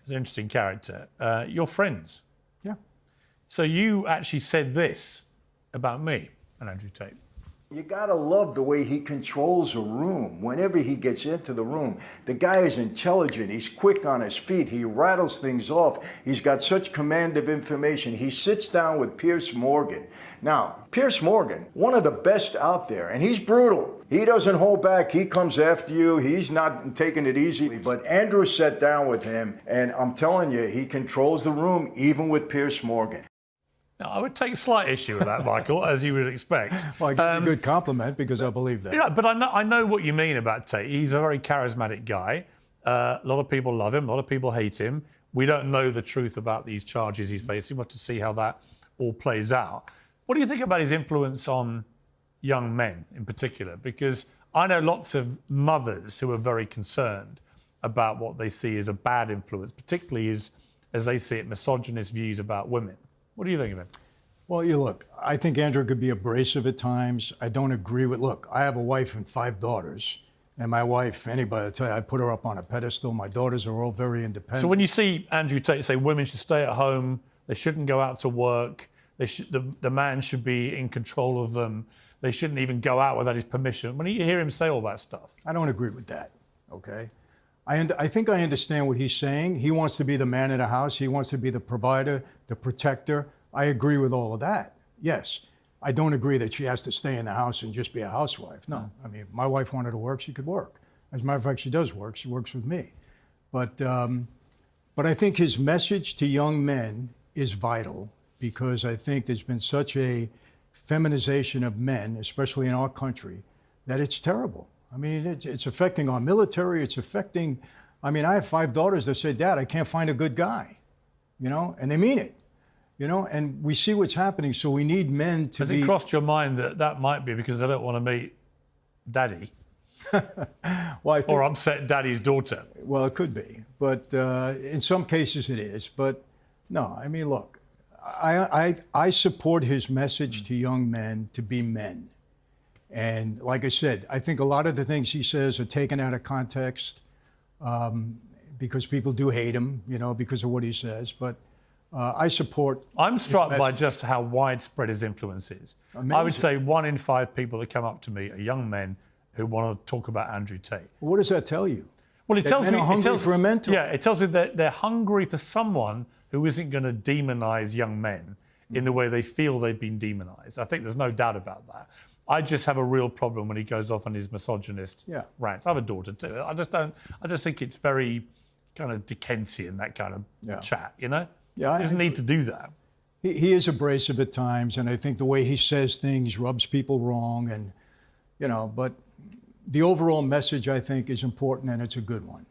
He's an interesting character. You're friends. Yeah. So you actually said this about me and Andrew Tate. You gotta love the way he controls a room. Whenever he gets into the room, the guy is intelligent. He's quick on his feet. He rattles things off. He's got such command of information. He sits down with Piers Morgan. Now, Piers Morgan, one of the best out there, and he's brutal. He doesn't hold back. He comes after you. He's not taking it easy. But Andrew sat down with him, and I'm telling you, he controls the room, even with Piers Morgan. Now, I would take slight issue with that, Michael, as you would expect. Well, I give you a good compliment because I believe that. Yeah, but I know what you mean about Tate. He's a very charismatic guy. A lot of people love him. A lot of people hate him. We don't know the truth about these charges he's facing. We'll have to see how that all plays out. What do you think about his influence on young men in particular? Because I know lots of mothers who are very concerned about what they see as a bad influence, particularly as they see it, misogynist views about women. What do you think of him? Well, you look, I think Andrew could be abrasive at times. I don't agree with, look, I have a wife and 5 daughters. And my wife, anybody will tell you, I put her up on a pedestal. My daughters are all very independent. So when you see Andrew Tate say women should stay at home, they shouldn't go out to work, the man should be in control of them, they shouldn't even go out without his permission. When you hear him say all that stuff. I don't agree with that, okay? I think I understand what he's saying. He wants to be the man of the house. He wants to be the provider, the protector. I agree with all of that, yes. I don't agree that she has to stay in the house and just be a housewife. No, I mean, if my wife wanted to work, she could work. As a matter of fact, she does work. She works with me. But I think his message to young men is vital because I think there's been such a feminization of men, especially in our country, that it's terrible. I mean, it's affecting our military. It's affecting, I mean, I have 5 daughters that say, Dad, I can't find a good guy, you know, and they mean it, you know, and we see what's happening. So we need men to Has it crossed your mind that that might be because they don't want to meet Daddy? Well, I think, or upset Daddy's daughter? Well, it could be, but in some cases it is. But no, I mean, look, I support his message to young men to be men. And like I said, I think a lot of the things he says are taken out of context because people do hate him, you know, because of what he says. But I support. I'm struck by just how widespread his influence is. Amazing. I would say 1 in 5 people that come up to me are young men who want to talk about Andrew Tate. What does that tell you? Well, it That tells men me are hungry for a mentor. Yeah, it tells me that they're hungry for someone who isn't going to demonize young men in the way they feel they've been demonized. I think there's no doubt about that. I just have a real problem when he goes off on his misogynist rants. I have a daughter too. I just think it's very kind of Dickensian, that kind of chat, you know? Yeah, he doesn't need to do that. He is abrasive at times, and I think the way he says things rubs people wrong, and, you know, but the overall message, I think, is important, and it's a good one.